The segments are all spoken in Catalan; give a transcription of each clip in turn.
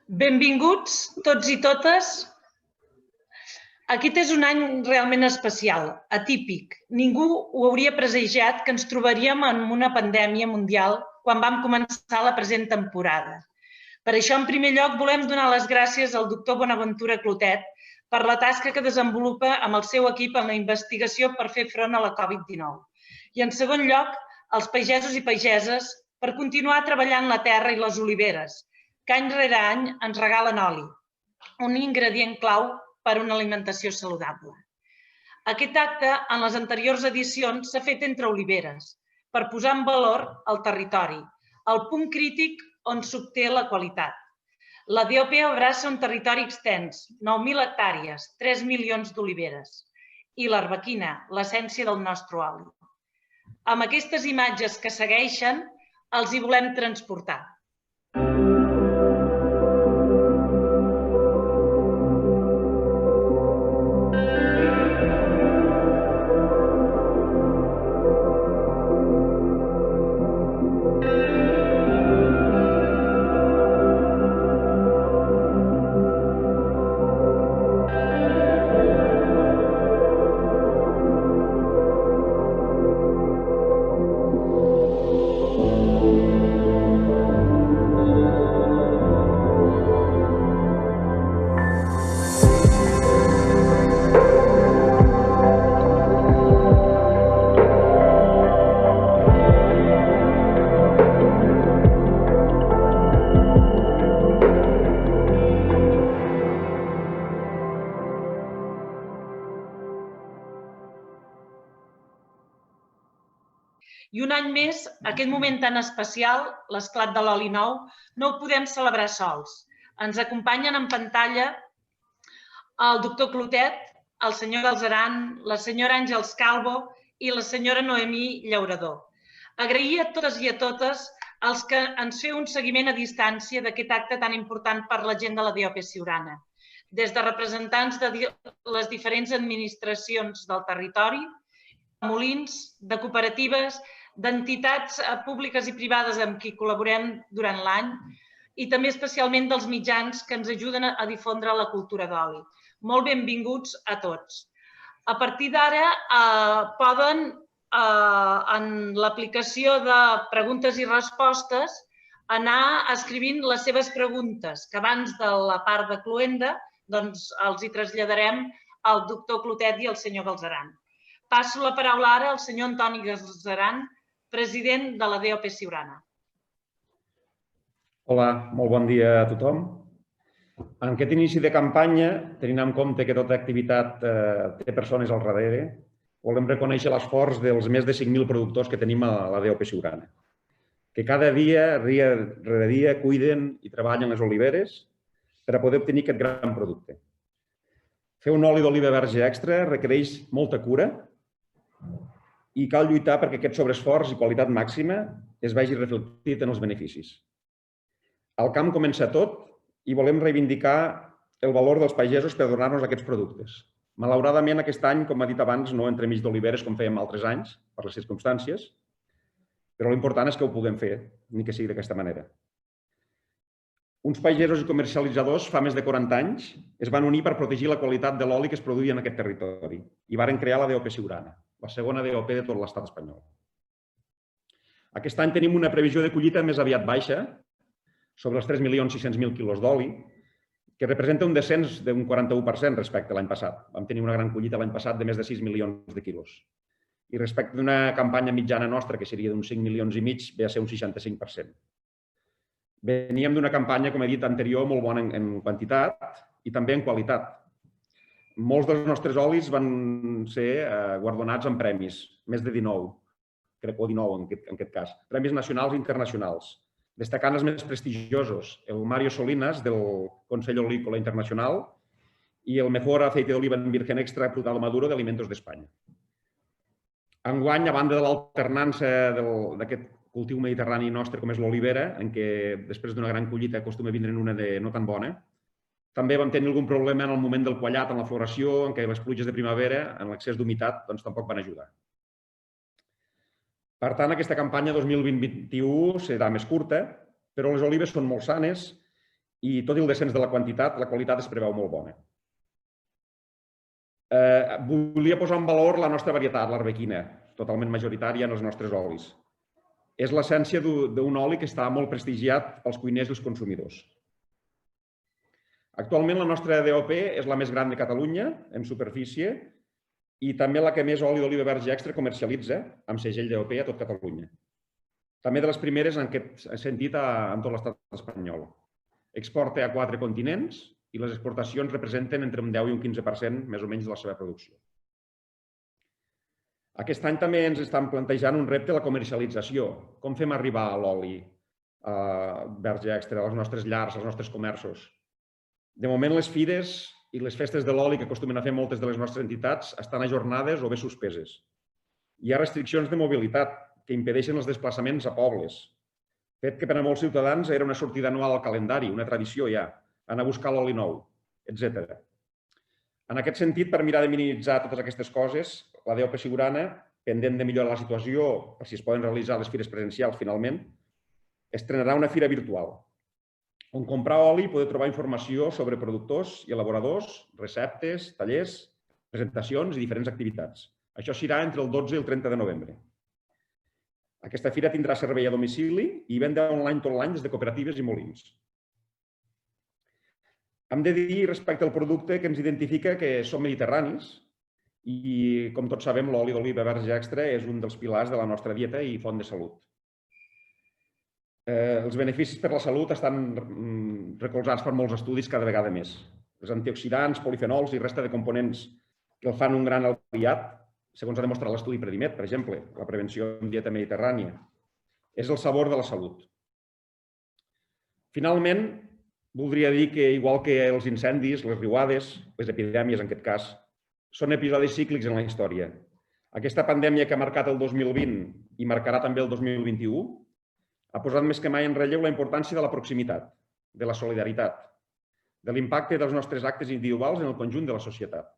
Benvinguts tots i totes. Aquest és un any realment especial, atípic. Ningú ho hauria presagiat que ens trobaríem en una pandèmia mundial quan vam començar la present temporada. Per això, en primer lloc, volem donar les gràcies al doctor Bonaventura Clotet per la tasca que desenvolupa amb el seu equip en la investigació per fer front a la Covid-19. I, en segon lloc, als pagesos i pageses per continuar treballant la terra i les oliveres, que any rere any ens regalen oli, un ingredient clau per a una alimentació saludable. Aquest acte, en les anteriors edicions, s'ha fet entre oliveres, per posar en valor el territori, el punt crític on s'obté la qualitat. La DOP abraça un territori extens, 9.000 hectàrees, 3 milions d'oliveres, i l'Arbequina, l'essència del nostre oli. Amb aquestes imatges que segueixen, els hi volem transportar. I un any més, aquest moment tan especial, l'esclat de l'oli nou, no ho podem celebrar sols. Ens acompanyen en pantalla el doctor Clotet, el senyor Galzeran, la senyora Àngels Calvo i la senyora Noemí Llaurador. Agrair a totes i a totes els que ens feu un seguiment a distància d'aquest acte tan important per la gent de la DOP Siurana, des de representants de les diferents administracions del territori, de molins, de cooperatives, d'entitats públiques i privades amb qui col·laborem durant l'any i també especialment dels mitjans que ens ajuden a difondre la cultura d'oli. Molt benvinguts a tots. A partir d'ara poden, en l'aplicació de preguntes i respostes, anar escrivint les seves preguntes, que abans de la part de cloenda els hi traslladarem al doctor Clotet i al senyor Galzeran. Passo la paraula ara al senyor Antoni Galzeran, president de la DOP Siurana. Hola, molt bon dia a tothom. En aquest inici de campanya, tenint en compte que tota activitat té persones al darrere, volem reconèixer l'esforç dels més de 5.000 productors que tenim a la DOP Siurana, que cada dia, dia rere dia, cuiden i treballen les oliveres per a poder obtenir aquest gran producte. Fer un oli d'oliva verge extra requereix molta cura i cal lluitar perquè aquest sobreesforç i qualitat màxima es vegi reflectit en els beneficis. Al camp comença tot i volem reivindicar el valor dels pagesos per donar-nos aquests productes. Malauradament, aquest any, com ha dit abans, no entremig d'oliveres com fèiem altres anys, per les circumstàncies, però l'important és que ho puguem fer, ni que sigui d'aquesta manera. Uns pagesos i comercialitzadors fa més de 40 anys es van unir per protegir la qualitat de l'oli que es produïa en aquest territori i varen crear la DOP Siurana, la segona DOP de tot l'estat espanyol. Aquest any tenim una previsió de collita més aviat baixa, sobre els 3.600.000 quilos d'oli, que representa un descens d'un 41% respecte a l'any passat. Vam tenir una gran collita l'any passat de més de 6 milions de quilos. I respecte d'una campanya mitjana nostra, que seria d'uns 5 milions i mig, ve a ser un 65%. Veníem d'una campanya, com he dit anterior, molt bona en quantitat i també en qualitat. Molts dels nostres olis van ser guardonats amb premis, més de 19, crec, o 19 en aquest cas, premis nacionals i internacionals, destacant els més prestigiosos, el Mario Solinas del Consell Olícola Internacional i el Mejor Aceite de Oliva en Virgen Extra Frutal Maduro d'Alimentos d'Espanya. Enguany, a banda de l'alternança d'aquest cultiu mediterrani nostre com és l'olivera, en què després d'una gran collita acostuma a vindre'n una de no tan bona, també vam tenir algun problema en el moment del quallat, en la floració, en què les pluges de primavera, en l'excés d'humitat, tampoc van ajudar. Per tant, aquesta campanya 2021 serà més curta, però les olives són molt sanes i tot i el descens de la quantitat, la qualitat es preveu molt bona. Volia posar en valor la nostra varietat, l'arbequina, totalment majoritària en els nostres olis. És l'essència d'un oli que està molt prestigiat als cuiners i als consumidors. Actualment la nostra DOP és la més gran de Catalunya en superfície i també la que més oli d'oliva verge extra comercialitza amb segell DOP a tot Catalunya. També de les primeres en aquest sentit en tot l'estat espanyol. Exporta a 4 continents i les exportacions representen entre un 10 i un 15% més o menys de la seva producció. Aquest any també ens estan plantejant un repte a la comercialització. Com fem arribar l'oli verge extra a les nostres llars, als nostres comerços? De moment, les fires i les festes de l'oli que acostumen a fer moltes de les nostres entitats estan ajornades o bé suspeses. Hi ha restriccions de mobilitat que impedeixen els desplaçaments a pobles, fet que per a molts ciutadans era una sortida anual al calendari, una tradició ja, anar a buscar l'oli nou, etc. En aquest sentit, per mirar de minimitzar totes aquestes coses, la DOP Siurana, pendent de millorar la situació per si es poden realitzar les fires presencials finalment, estrenarà una fira virtual, on comprar oli podeu trobar informació sobre productors i elaboradors, receptes, tallers, presentacions i diferents activitats. Això serà entre el 12 i el 30 de novembre. Aquesta fira tindrà servei a domicili i venda online tot l'any des de cooperatives i molins. Hem de dir respecte al producte que ens identifica que som mediterranis i, com tots sabem, l'oli d'oliva verge extra és un dels pilars de la nostra dieta i font de salut. Els beneficis per la salut estan recolzats per molts estudis cada vegada més. Els antioxidants, polifenols i resta de components que el fan un gran aliat, segons ha demostrat l'estudi Predimet, per exemple, la prevenció en dieta mediterrània, és el sabor de la salut. Finalment, voldria dir que, igual que els incendis, les riuades, les epidèmies en aquest cas, són episodis cíclics en la història. Aquesta pandèmia que ha marcat el 2020 i marcarà també el 2021 ha posat més que mai en relleu la importància de la proximitat, de la solidaritat, de l'impacte dels nostres actes individuals en el conjunt de la societat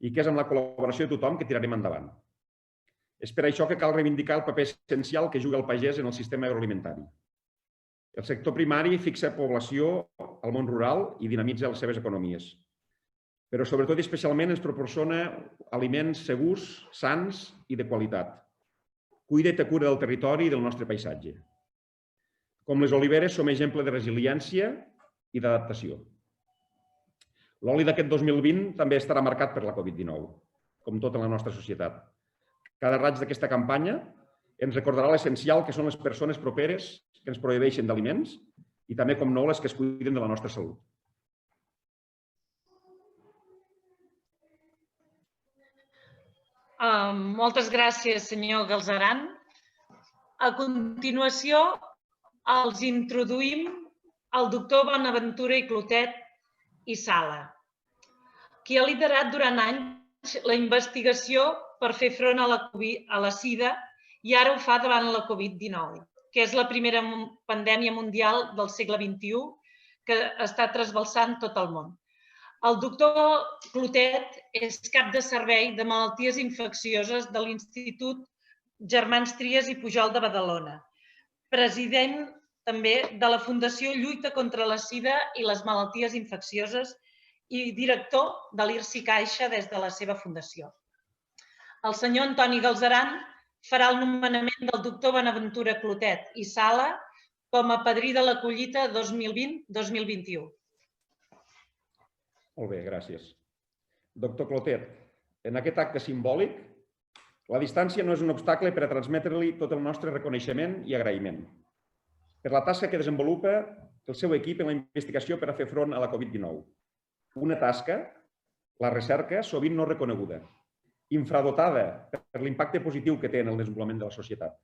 i que és amb la col·laboració de tothom que tirarem endavant. És per això que cal reivindicar el paper essencial que juga el pagès en el sistema agroalimentari. El sector primari fixa població al món rural i dinamitza les seves economies, però sobretot i especialment ens proporciona aliments segurs, sans i de qualitat. Cuida i té cura del territori i del nostre paisatge. Com les oliveres, som exemple de resiliència i d'adaptació. L'oli d'aquest 2020 també estarà marcat per la Covid-19, com tota la nostra societat. Cada raig d'aquesta campanya ens recordarà l'essencial que són les persones properes que ens proveeixen d'aliments i també, com no, les que es cuiden de la nostra salut. Moltes gràcies, senyor Galzeran. A continuació, els introduïm el doctor Bonaventura i Clotet i Sala, qui ha liderat durant anys la investigació per fer front a la sida i ara ho fa davant la Covid-19, que és la primera pandèmia mundial del segle XXI que està trasbalsant tot el món. El doctor Clotet és cap de servei de malalties infeccioses de l'Institut Germans Trias i Pujol de Badalona, president també de la Fundació Lluita contra la Sida i les Malalties Infeccioses i director de l'IRSI Caixa des de la seva fundació. El senyor Antoni Galzeran farà el nomenament del doctor Bonaventura Clotet i Sala com a padrí de la collita 2020-2021. Molt bé, gràcies. Doctor Clotet, en aquest acte simbòlic, la distància no és un obstacle per a transmetre-li tot el nostre reconeixement i agraïment per la tasca que desenvolupa el seu equip en la investigació per a fer front a la Covid-19. Una tasca, la recerca, sovint no reconeguda, infradotada per l'impacte positiu que té en el desenvolupament de la societat.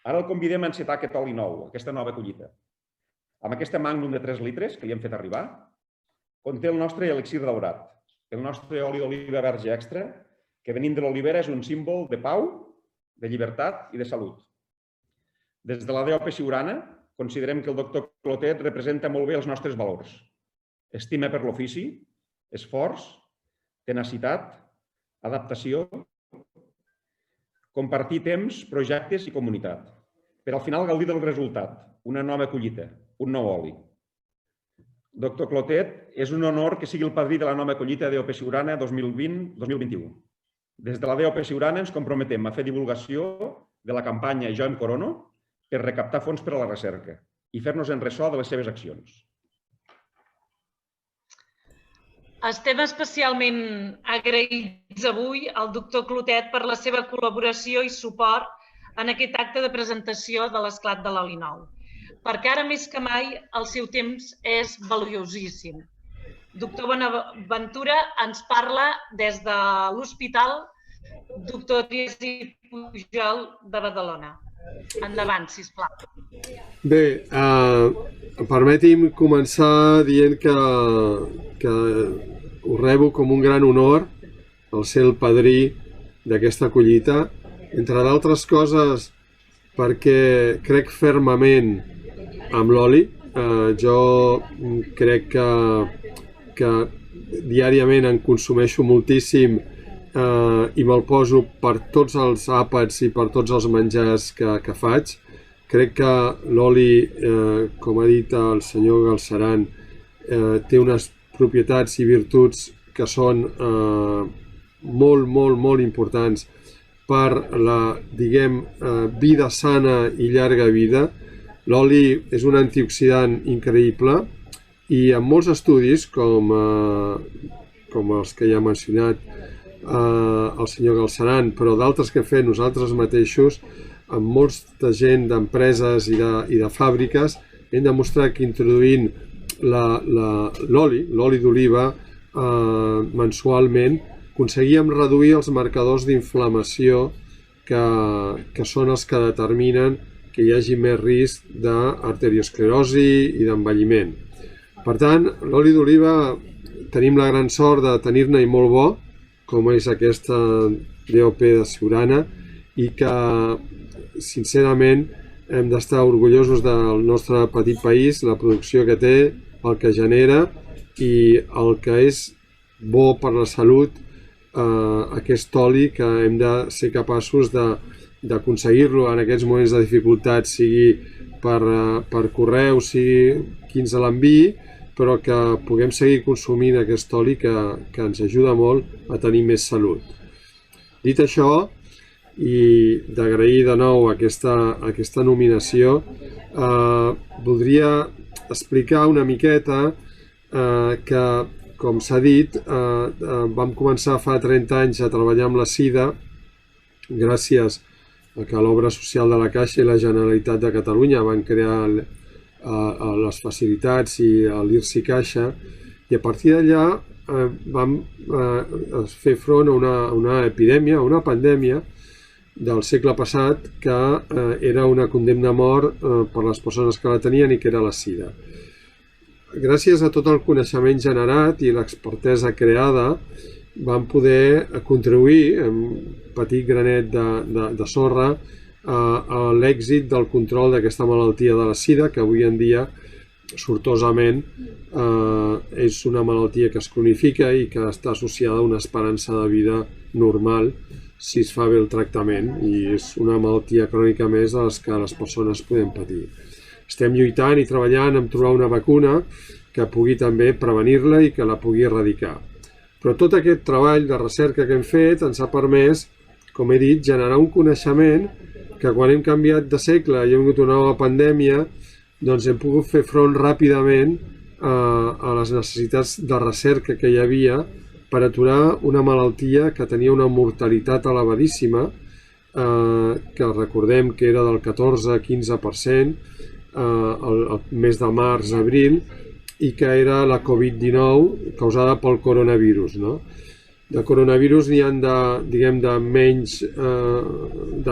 Ara el convidem a encetar aquest oli nou, aquesta nova collita. Amb aquesta Magnum de 3 litres que li hem fet arribar, conté el nostre elixir daurat, el nostre oli d'oliva verge extra, que venint de l'olivera és un símbol de pau, de llibertat i de salut. Des de la DOP Siurana, considerem que el doctor Clotet representa molt bé els nostres valors. Estima per l'ofici, esforç, tenacitat, adaptació, compartir temps, projectes i comunitat, per al final gaudir del resultat, una nova collita, un nou oli. Doctor Clotet, és un honor que sigui el padrí de la nova collita DOP Siurana 2020-2021. Des de la DOP Siurana ens comprometem a fer divulgació de la campanya Jo em corono per recaptar fons per a la recerca i fer-nos en ressò de les seves accions. Estem especialment agraïts avui al doctor Clotet per la seva col·laboració i suport en aquest acte de presentació de l'esclat de l'oli nou, perquè ara més que mai el seu temps és valiosíssim. Doctor Bonaventura ens parla des de l'Hospital Doctor Trias i Pujol de Badalona. Endavant, sisplau. Bé, permeti'm començar dient que ho rebo com un gran honor el ser el padrí d'aquesta collita, entre d'altres coses perquè crec fermament amb l'oli. Jo crec que diàriament en consumeixo moltíssim i me'l poso per tots els àpats i per tots els menjars que faig. Crec que l'oli, com ha dit el senyor Galceran, té unes propietats i virtuts que són molt, molt, molt importants per la, diguem, vida sana i llarga vida. L'oli és un antioxidant increïble i en molts estudis, com els que ja ha mencionat el senyor Galceran, però d'altres que hem fet nosaltres mateixos, amb molta gent d'empreses i de fàbriques, hem demostrat que introduint l'oli d'oliva mensualment, aconseguíem reduir els marcadors d'inflamació que són els que determinen que hi hagi més risc d'arteriosclerosi i d'envelliment. Per tant, l'oli d'oliva tenim la gran sort de tenir-ne i molt bo, com és aquesta DOP de Siurana, i que, sincerament, hem d'estar orgullosos del nostre petit país, la producció que té, el que genera i el que és bo per la salut, aquest oli que hem de ser capaços d'aconseguir-lo en aquests moments de dificultat, sigui per correu, sigui qui ens l'enviï, però que puguem seguir consumint aquest oli que ens ajuda molt a tenir més salut. Dit això, i d'agrair de nou aquesta nominació, voldria explicar una miqueta que, com s'ha dit, vam començar fa 30 anys a treballar amb la sida gràcies a que l'Obra Social de la Caixa i la Generalitat de Catalunya van crear les facilitats i l'IRSI Caixa, i a partir d'allà vam fer front a una epidèmia, a una pandèmia del segle passat que era una condemna a mort per les persones que la tenien i que era la sida. Gràcies a tot el coneixement generat i l'expertesa creada vam poder contribuir amb un petit granet de sorra a l'èxit del control d'aquesta malaltia de la sida, que avui en dia, sortosament, és una malaltia que es cronifica i que està associada a una esperança de vida normal si es fa bé el tractament, i és una malaltia crònica més de les que les persones podem patir. Estem lluitant i treballant en trobar una vacuna que pugui també prevenir-la i que la pugui erradicar. Però tot aquest treball de recerca que hem fet ens ha permès, com he dit, generar un coneixement que quan hem canviat de segle i ha vingut una nova pandèmia, doncs hem pogut fer front ràpidament a les necessitats de recerca que hi havia per aturar una malaltia que tenia una mortalitat elevadíssima, que recordem que era del 14-15% el mes de març-abril, i que era la Covid-19 causada pel coronavirus. De coronavirus n'hi ha de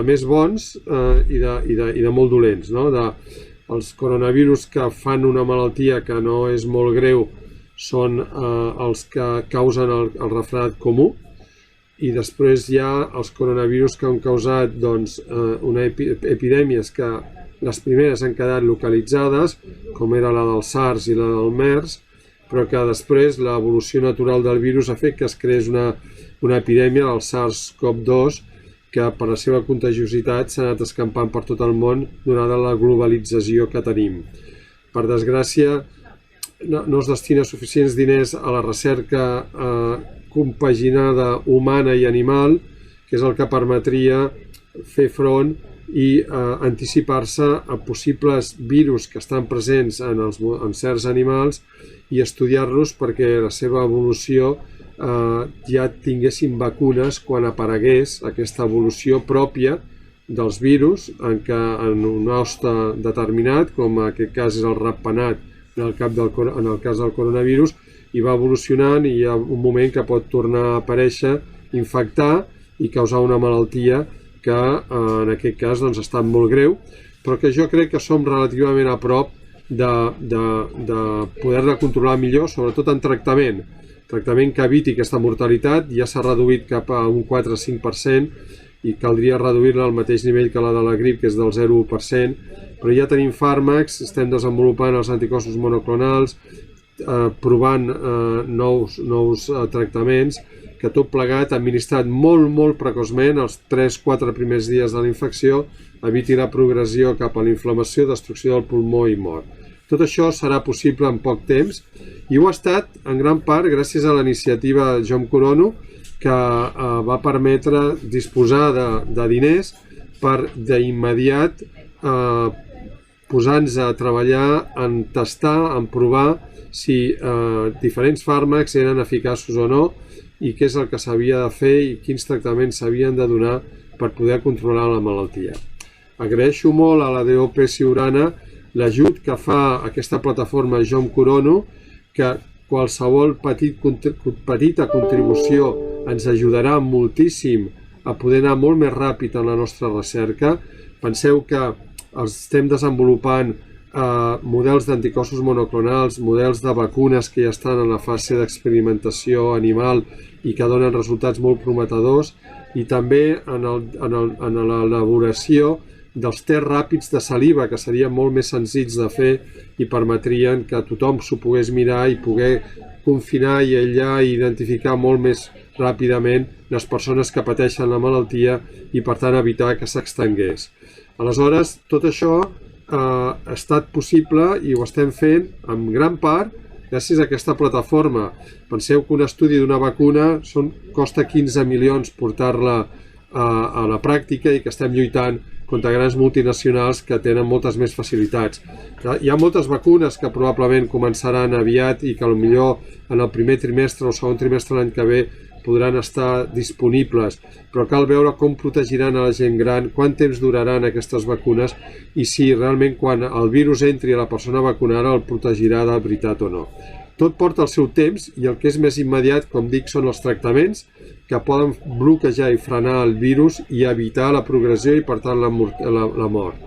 més bons i de molt dolents. Els coronavirus que fan una malaltia que no és molt greu són els que causen el refredat comú, i després hi ha els coronavirus que han causat epidèmies que les primeres han quedat localitzades, com era la del SARS i la del MERS, però que després l'evolució natural del virus ha fet que es creés una epidèmia, el SARS-CoV-2, que per la seva contagiositat s'ha anat escampant per tot el món donada la globalització que tenim. Per desgràcia, no es destina suficients diners a la recerca compaginada humana i animal, que és el que permetria fer front i anticipar-se a possibles virus que estan presents en certs animals i estudiar-los perquè la seva evolució ja tinguessin vacunes quan aparegués aquesta evolució pròpia dels virus en què en un hoste determinat, com en aquest cas és el ratpenat en el cas del coronavirus, i va evolucionant i hi ha un moment que pot tornar a aparèixer, infectar i causar una malaltia que en aquest cas ha estat molt greu, però que jo crec que som relativament a prop de poder-la controlar millor, sobretot en tractament que eviti aquesta mortalitat. Ja s'ha reduït cap a un 4-5% i caldria reduir-la al mateix nivell que la de la grip, que és del 0,1%, però ja tenim fàrmacs, estem desenvolupant els anticossos monoclonals, provant nous tractaments, que tot plegat, administrat molt precoçment, els 3-4 primers dies de la infecció, eviti la progressió cap a la inflamació, destrucció del pulmó i mort. Tot això serà possible en poc temps i ho ha estat en gran part gràcies a la iniciativa Jo em corono, que va permetre disposar de diners per d'immediat posar-nos a treballar en testar, en provar si diferents fàrmacs eren eficaços o no i què és el que s'havia de fer i quins tractaments s'havien de donar per poder controlar la malaltia. Agraeixo molt a la DOP Siurana l'ajut que fa aquesta plataforma Jo em corono, que qualsevol petita contribució ens ajudarà moltíssim a poder anar molt més ràpid en la nostra recerca. Penseu que estem desenvolupant models d'anticossos monoclonals, models de vacunes que ja estan en la fase d'experimentació animal i que donen resultats molt prometedors, i també en l'elaboració dels tests ràpids de saliva, que serien molt més senzills de fer i permetrien que tothom s'ho pogués mirar i poder confinar i aïllar i identificar molt més ràpidament les persones que pateixen la malaltia i, per tant, evitar que s'extengués. Aleshores, tot això ha estat possible i ho estem fent en gran part gràcies a aquesta plataforma. Penseu que un estudi d'una vacuna costa 15 milions portar-la a la pràctica i que estem lluitant contra grans multinacionals que tenen moltes més facilitats. Hi ha moltes vacunes que probablement començaran aviat i que potser en el primer trimestre o segon trimestre l'any que ve podran estar disponibles, però cal veure com protegiran a la gent gran, quant temps duraran aquestes vacunes i si realment quan el virus entri a la persona vacunada el protegirà de veritat o no. Tot porta el seu temps i el que és més immediat, com dic, són els tractaments que poden bloquejar i frenar el virus i evitar la progressió i, per tant, la mort.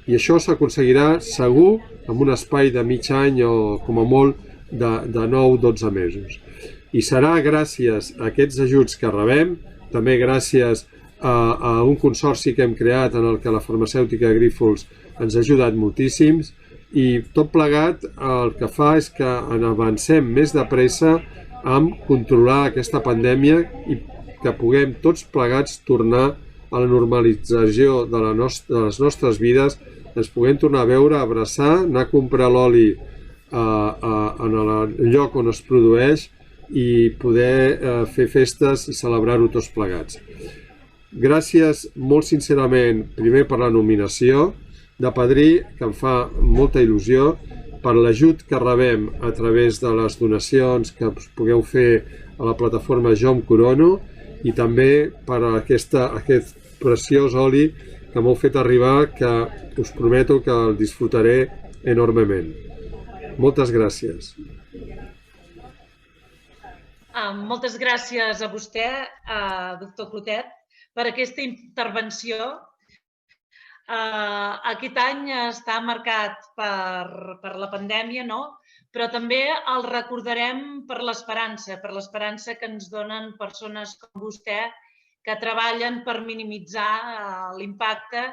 I això s'aconseguirà segur en un espai de mig any o, com a molt, de 9-12 mesos. I serà gràcies a aquests ajuts que rebem, també gràcies a un consorci que hem creat en el que la farmacèutica Grífols ens ha ajudat moltíssims, i tot plegat el que fa és que avancem més de pressa amb controlar aquesta pandèmia i que puguem tots plegats tornar a la normalització de les nostres vides, ens puguem tornar a veure, abraçar, anar a comprar l'oli en el lloc on es produeix i poder fer festes i celebrar-ho tots plegats. Gràcies molt sincerament, primer per la nominació de padrí, que em fa molta il·lusió, per l'ajut que rebem a través de les donacions que pugueu fer a la plataforma Jo em corono i també per aquest preciós oli que m'heu fet arribar, que us prometo que el disfrutaré enormement. Moltes gràcies. Moltes gràcies a vostè, doctor Clotet, per aquesta intervenció. Aquest any està marcat per la pandèmia, no? Però també el recordarem per l'esperança que ens donen persones com vostè que treballen per minimitzar l'impacte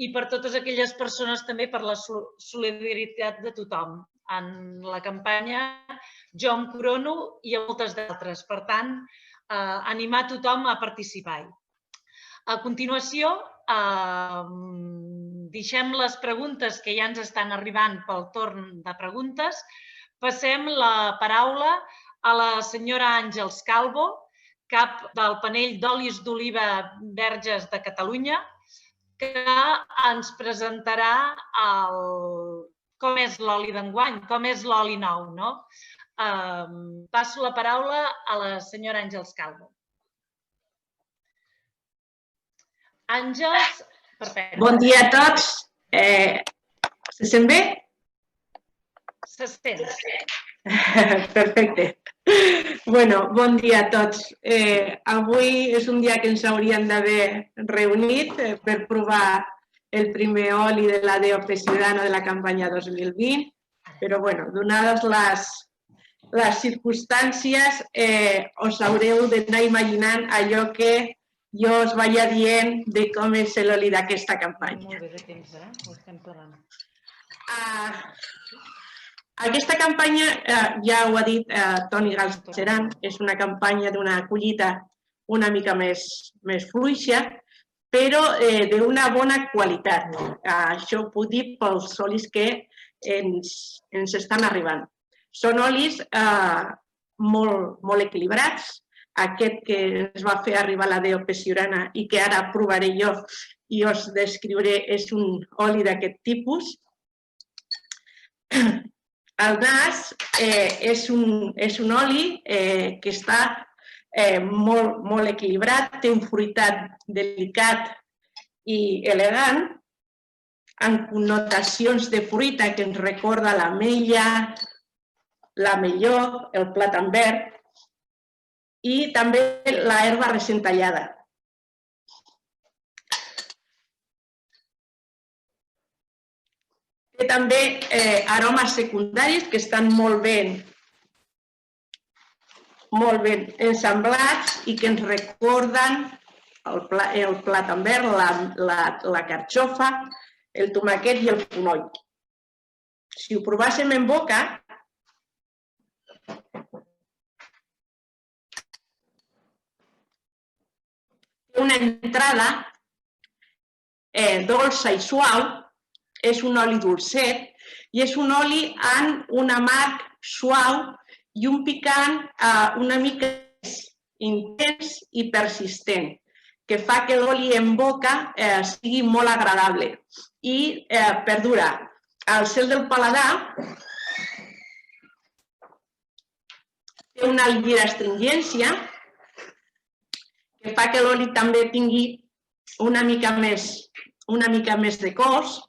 i per totes aquelles persones també per la solidaritat de tothom en la campanya Jo em corono i a moltes d'altres. Per tant, animar tothom a participar-hi. A continuació, deixem les preguntes que ja ens estan arribant pel torn de preguntes passem la paraula a la senyora Àngels Calvo, cap del panell d'olis d'oliva verges de Catalunya, que ens presentarà com és l'oli d'enguany, com és l'oli nou, no? Passo la paraula a la senyora Àngels Calvo. Àngels, perfecte. Bon dia a tots. Se sent bé? Se sent. Perfecte. Bueno, bon dia a tots. Avui és un dia que ens hauríem d'haver reunit per provar el primer oli de la DOP Ciudadana de la campanya 2020, però bueno, donades les circumstàncies, us haureu d'anar imaginant allò que jo us vaig dient de com és l'oli d'aquesta campanya. Molt bé de temps, ho estem parlant. Aquesta campanya, ja ho ha dit Toni Galceran, és una campanya d'una collita una mica més fluixa, però d'una bona qualitat. Això ho puc dir pels olis que ens estan arribant. Són olis molt equilibrats. Aquest que ens va fer arribar la DOP Ciurana i que ara provaré jo i us descriuré és un oli d'aquest tipus. El nas és un oli que està molt equilibrat, té un fruitat delicat i elegant, amb connotacions de fruita que ens recorda l'ametlla, l'ametlló, el plàtan verd i també l'herba recent tallada. Té també aromes secundaris que estan molt ben ensamblats i que ens recorden el plàtan verd, la carxofa, el tomàquet i el fonoll. Si ho provàssim en boca, té una entrada dolça i suau, és un oli dolcet i és un oli amb un amarg suau i un picant una mica més intens i persistent, que fa que l'oli en boca sigui molt agradable i perdura. Al cel del paladar té una lleugera astringència que fa que l'oli també tingui una mica més de cos.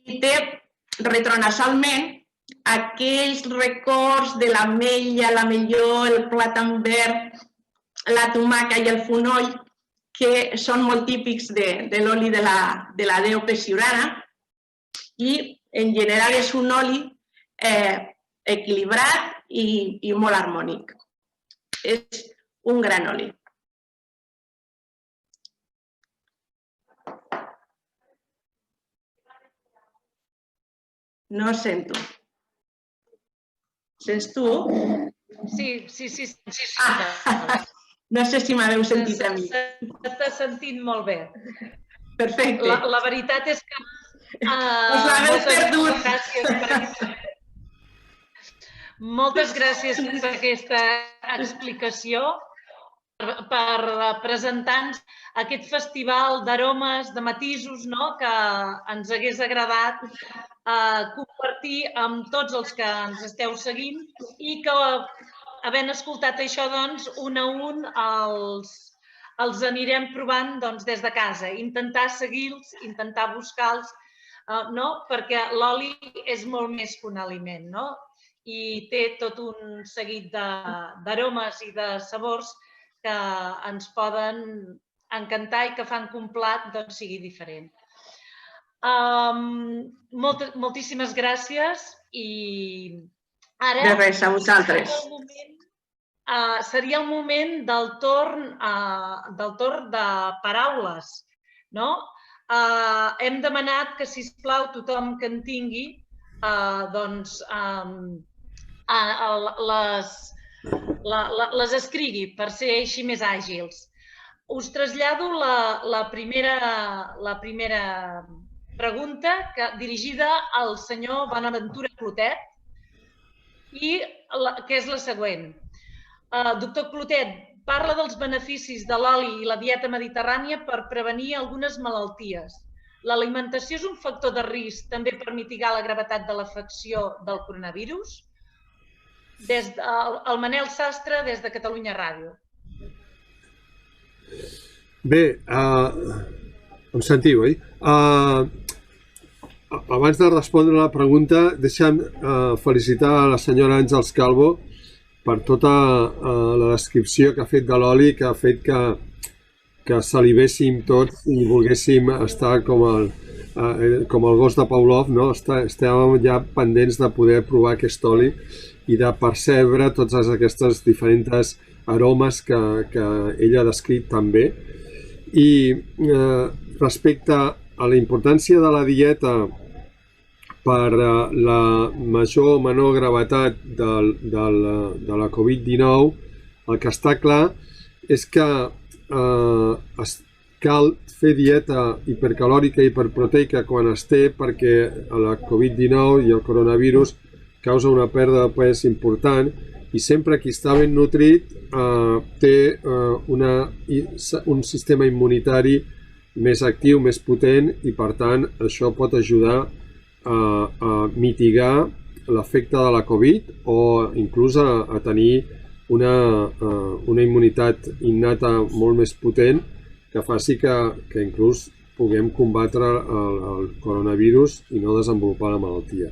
I té retronasalment aquells records de l'ametlla, l'ametlló, el plàtan verd, la tomaca i el fonoll, que són molt típics de l'oli de la DOP Ciurana i en general és un oli equilibrat i molt harmònic. És un gran oli. No sento. Sents tu? Sí. No sé si m'haveu sentit a mi. T'ha sentit molt bé. Perfecte. La veritat és que... Us l'haveu perdut. Moltes gràcies per aquesta explicació, per presentar-nos aquest festival d'aromes, de matisos, que ens hagués agradat compartir amb tots els que ens esteu seguint i que, havent escoltat això, doncs, un a un els anirem provant des de casa. Intentar seguir-los, intentar buscar-los, perquè l'oli és molt més que un aliment, i té tot un seguit d'aromes i de sabors que ens poden encantar i que fan que un plat sigui diferent. Moltíssimes gràcies i ara... De res, a vosaltres. Seria el moment del torn de paraules. Hem demanat que, sisplau, tothom que en tingui, les escrigui per ser així més àgils. Us trasllado la primera pregunta dirigida al senyor Bonaventura Clotet, que és la següent. Doctor Clotet, parla dels beneficis de l'oli i la dieta mediterrània per prevenir algunes malalties. L'alimentació és un factor de risc també per mitigar la gravetat de l'afecció del coronavirus? El Manel Sastre, des de Catalunya Ràdio. Bé, em sentiu, oi? Abans de respondre a la pregunta, deixa'm felicitar a la senyora Àngels Calvo per tota la descripció que ha fet de l'oli, que ha fet que salivéssim tots i volguéssim estar com el gos de Pavlov, no? Estàvem ja pendents de poder provar aquest oli i de percebre totes aquestes diferents aromes que ella ha descrit tan bé. I respecte a la importància de la dieta per la major o menor gravetat de la Covid-19, el que està clar és que cal fer dieta hipercalòrica i hiperproteica quan es té, perquè la Covid-19 i el coronavirus causa una pèrdua de pes important i sempre qui està ben nutrit té un sistema immunitari més actiu, més potent i per tant això pot ajudar a mitigar l'efecte de la Covid o inclús a tenir una immunitat innata molt més potent que faci que inclús puguem combatre el coronavirus i no desenvolupar la malaltia.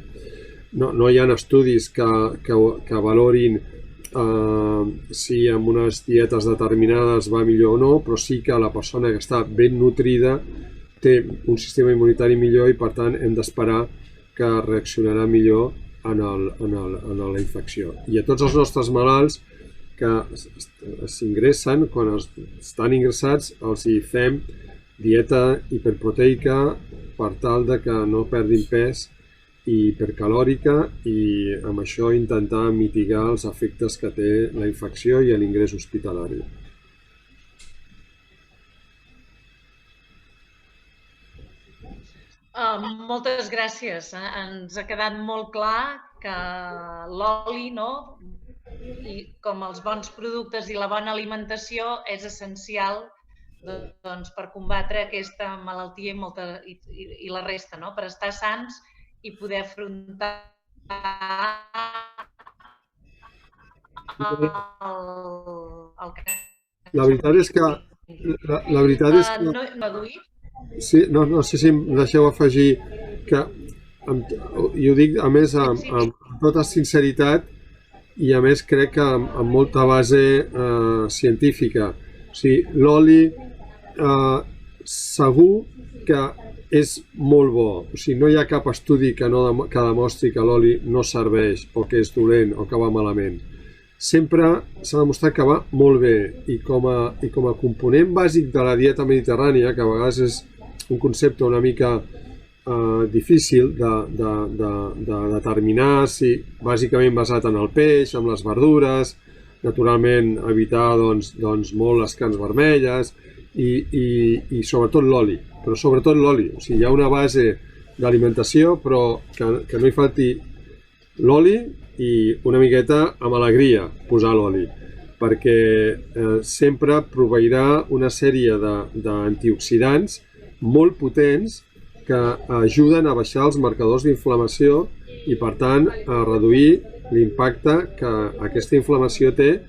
No hi ha estudis que valorin si amb unes dietes determinades va millor o no, però sí que la persona que està ben nutrida té un sistema immunitari millor i per tant hem d'esperar que reaccionarà millor en la infecció. I a tots els nostres malalts que s'ingressen, quan estan ingressats, els hi fem dieta hiperproteica per tal de que no perdin pes i hipercalòrica i amb això intentar mitigar els efectes que té la infecció i l'ingrés hospitalari. Moltes gràcies. Ens ha quedat molt clar que l'oli, com els bons productes i la bona alimentació, és essencial per combatre aquesta malaltia i la resta, per estar sans i poder afrontar el que... La veritat és que... Sí, no sé si em deixeu afegir que, i ho dic a més amb tota sinceritat i a més crec que amb molta base científica. O sigui, l'oli segur que és molt bo. O sigui, no hi ha cap estudi que demostri que l'oli no serveix o que és dolent o que va malament. Sempre s'ha demostrat que va molt bé i com a component bàsic de la dieta mediterrània, que a vegades és un concepte una mica difícil de determinar, bàsicament basat en el peix, en les verdures, naturalment evitar molt les carns vermelles i sobretot l'oli. Però sobretot l'oli, o sigui, hi ha una base d'alimentació, però que no hi falti l'oli i una miqueta amb alegria posar l'oli, perquè sempre proveirà una sèrie d'antioxidants molt potents que ajuden a baixar els marcadors d'inflamació i, per tant, a reduir l'impacte que aquesta inflamació té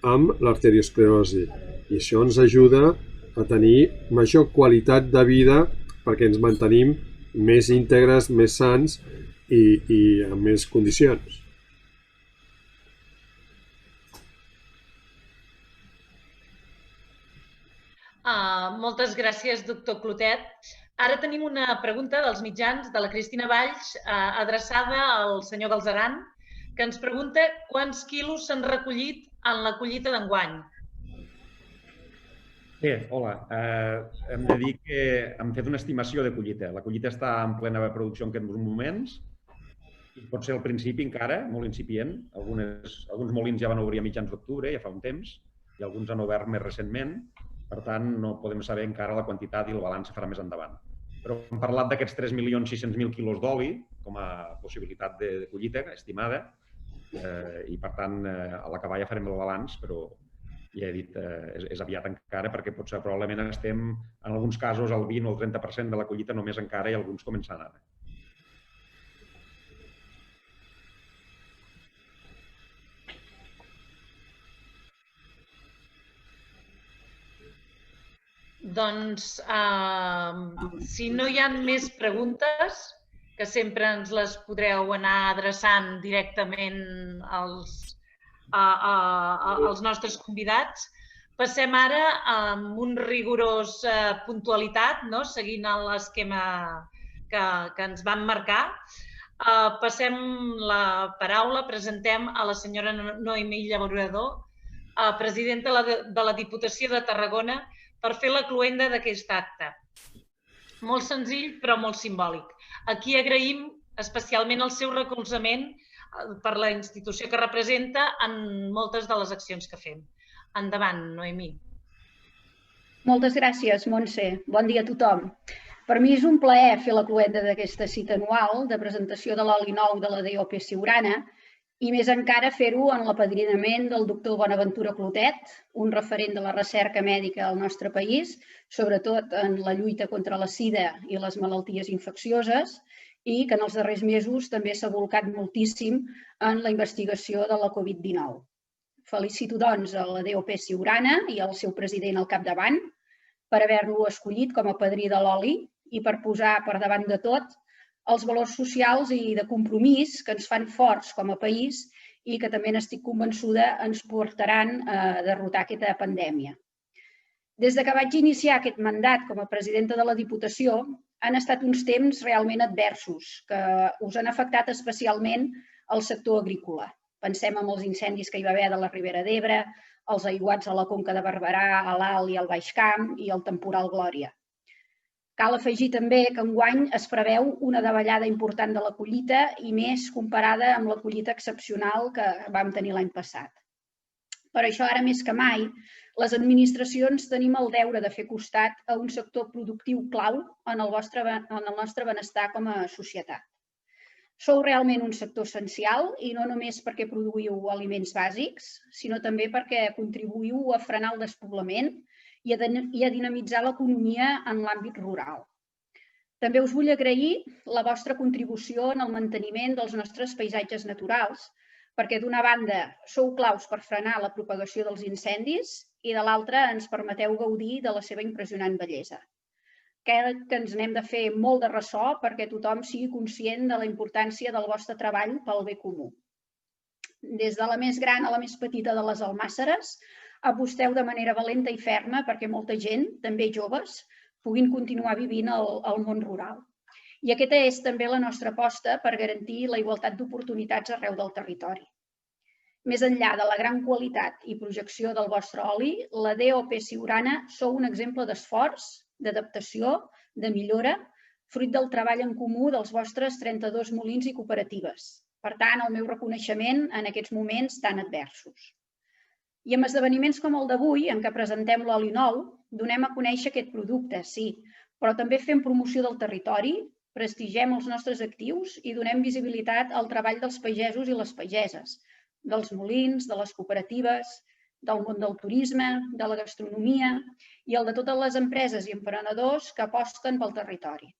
amb l'arteriosclerosi. I això ens ajuda a tenir major qualitat de vida perquè ens mantenim més íntegres, més sants i en més condicions. Moltes gràcies, doctor Clotet. Ara tenim una pregunta dels mitjans de la Cristina Valls adreçada al senyor Galzeran, que ens pregunta quants quilos s'han recollit en la collita d'enguany. Bé, hola. Hem de dir que hem fet una estimació de collita. La collita està en plena producció en aquests moments. Pot ser al principi encara, molt incipient. Alguns molins ja van obrir a mitjans d'octubre, ja fa un temps, i alguns han obert més recentment. Per tant, no podem saber encara la quantitat i el balanç se farà més endavant. Però hem parlat d'aquests 3.600.000 quilos d'oli com a possibilitat de collita estimada i, per tant, a l'acabar ja farem el balanç, però ja he dit, és aviat encara perquè potser probablement estem, en alguns casos, al 20 o el 30% de la collita només encara i alguns començant ara. Doncs, si no hi ha més preguntes, que sempre ens les podreu anar adreçant directament als nostres convidats, passem ara amb un rigorós puntualitat, seguint l'esquema que ens vam marcar. Passem la paraula, presentem a la senyora Noemí Llaurador, presidenta de la Diputació de Tarragona, per fer la cloenda d'aquest acte. Molt senzill, però molt simbòlic. Aquí agraïm especialment el seu recolzament per la institució que representa en moltes de les accions que fem. Endavant, Noemí. Moltes gràcies, Montse. Bon dia a tothom. Per mi és un plaer fer la cloenda d'aquesta cita anual de presentació de l'oli nou de la DOP Siurana i més encara fer-ho en l'apadrinament del doctor Bonaventura Clotet, un referent de la recerca mèdica al nostre país, sobretot en la lluita contra la sida i les malalties infeccioses, i que en els darrers mesos també s'ha volcat moltíssim en la investigació de la Covid-19. Felicito, doncs, a la DOP Siurana i al seu president al capdavant per haver-lo escollit com a padrí de l'oli i per posar per davant de tot els valors socials i de compromís que ens fan forts com a país i que també n'estic convençuda ens portaran a derrotar aquesta pandèmia. Des que vaig iniciar aquest mandat com a presidenta de la Diputació, han estat uns temps realment adversos que us han afectat especialment al sector agrícola. Pensem en els incendis que hi va haver de la Ribera d'Ebre, els aiguats a la Conca de Barberà, a l'Alt i al Baix Camp i el temporal Glòria. Cal afegir també que enguany es preveu una davallada important de la collita i més comparada amb la collita excepcional que vam tenir l'any passat. Per això, ara més que mai, les administracions tenim el deure de fer costat a un sector productiu clau en el nostre benestar com a societat. Sou realment un sector essencial i no només perquè produïu aliments bàsics, sinó també perquè contribuïu a frenar el despoblament i a dinamitzar l'economia en l'àmbit rural. També us vull agrair la vostra contribució en el manteniment dels nostres paisatges naturals, perquè d'una banda sou claus per frenar la propagació dels incendis i de l'altra ens permeteu gaudir de la seva impressionant bellesa. Crec que ens n'hem de fer molt de ressò perquè tothom sigui conscient de la importància del vostre treball pel bé comú. Des de la més gran a la més petita de les almàsseres, aposteu de manera valenta i ferma perquè molta gent, també joves, puguin continuar vivint al món rural. I aquesta és també la nostra aposta per garantir la igualtat d'oportunitats arreu del territori. Més enllà de la gran qualitat i projecció del vostre oli, la DOP Siurana sou un exemple d'esforç, d'adaptació, de millora, fruit del treball en comú dels vostres 32 molins i cooperatives. Per tant, el meu reconeixement en aquests moments tan adversos. I amb esdeveniments com el d'avui, en què presentem l'oli nou, donem a conèixer aquest producte, sí, però també fem promoció del territori, prestigiem els nostres actius i donem visibilitat al treball dels pagesos i les pageses, dels molins, de les cooperatives, del món del turisme, de la gastronomia i el de totes les empreses i emprenedors que aposten pel territori.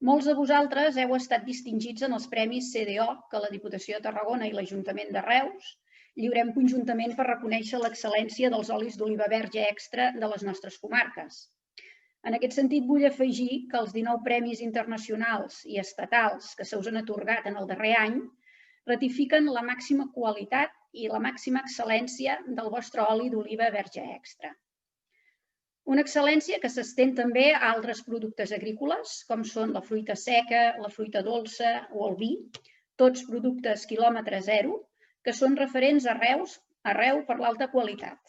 Molts de vosaltres heu estat distingits en els premis CDO que la Diputació de Tarragona i l'Ajuntament de Reus lliurem conjuntament per reconèixer l'excel·lència dels olis d'oliva verge extra de les nostres comarques. En aquest sentit, vull afegir que els 19 premis internacionals i estatals que se us han atorgat en el darrer any ratifiquen la màxima qualitat i la màxima excel·lència del vostre oli d'oliva verge extra. Una excel·lència que s'estén també a altres productes agrícoles, com són la fruita seca, la fruita dolça o el vi, tots productes quilòmetre zero, que són referents arreu per l'alta qualitat.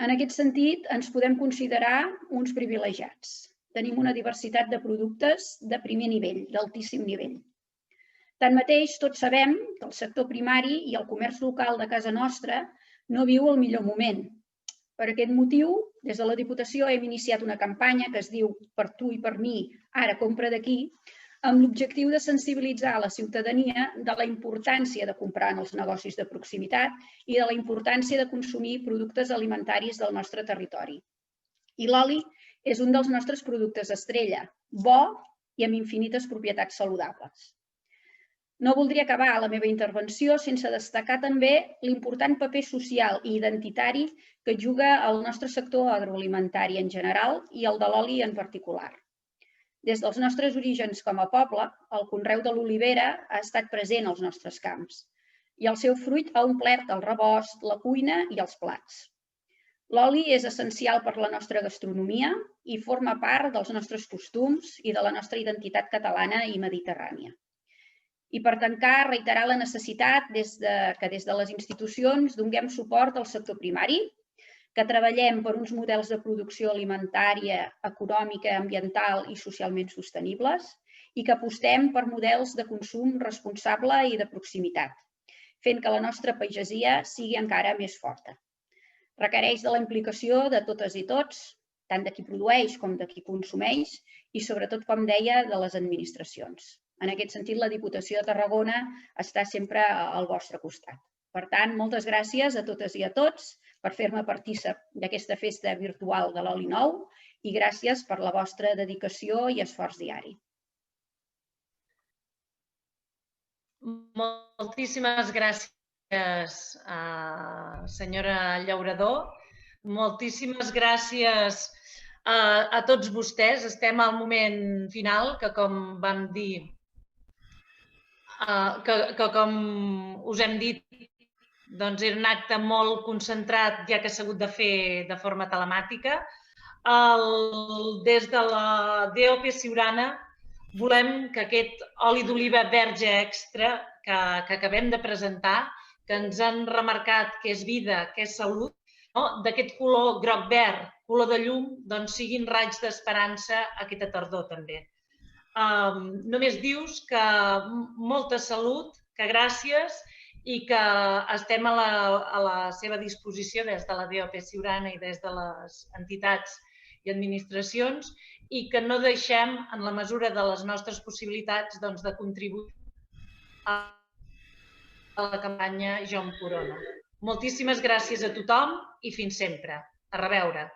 En aquest sentit, ens podem considerar uns privilegiats. Tenim una diversitat de productes de primer nivell, d'altíssim nivell. Tanmateix, tots sabem que el sector primari i el comerç local de casa nostra no viu el millor moment. Per aquest motiu, des de la Diputació hem iniciat una campanya que es diu Per tu i per mi, ara compra d'aquí, amb l'objectiu de sensibilitzar la ciutadania de la importància de comprar en els negocis de proximitat i de la importància de consumir productes alimentaris del nostre territori. I l'oli és un dels nostres productes estrella, bo i amb infinites propietats saludables. No voldria acabar la meva intervenció sense destacar també l'important paper social i identitari que juga el nostre sector agroalimentari en general i el de l'oli en particular. Des dels nostres orígens com a poble, el conreu de l'olivera ha estat present als nostres camps i el seu fruit ha omplert el rebost, la cuina i els plats. L'oli és essencial per la nostra gastronomia i forma part dels nostres costums i de la nostra identitat catalana i mediterrània. I per tancar, reiterar la necessitat que des de les institucions donem suport al sector primari, que treballem per uns models de producció alimentària, econòmica, ambiental i socialment sostenibles i que apostem per models de consum responsable i de proximitat, fent que la nostra pagesia sigui encara més forta. Requereix de la implicació de totes i tots, tant de qui produeix com de qui consumeix i, sobretot, com deia, de les administracions. En aquest sentit, la Diputació de Tarragona està sempre al vostre costat. Per tant, moltes gràcies a totes i a tots per fer-me partícip d'aquesta festa virtual de l'oli nou i gràcies per la vostra dedicació i esforç diari. Moltíssimes gràcies, senyora Llauradó. Moltíssimes gràcies a tots vostès. Estem al moment final, que com vam dir, que com us hem dit, doncs era un acte molt concentrat, ja que s'ha hagut de fer de forma telemàtica. Des de la DOP Siurana volem que aquest oli d'oliva verge extra que acabem de presentar, que ens han remarcat que és vida, que és salut, d'aquest color groc-verd, color de llum, doncs siguin raigs d'esperança aquesta tardor també. Només dius que molta salut, que gràcies i que estem a la seva disposició des de la DOP Siurana i des de les entitats i administracions i que no deixem, en la mesura de les nostres possibilitats, de contribuir a la campanya Jo em Corona. Moltíssimes gràcies a tothom i fins sempre. A reveure.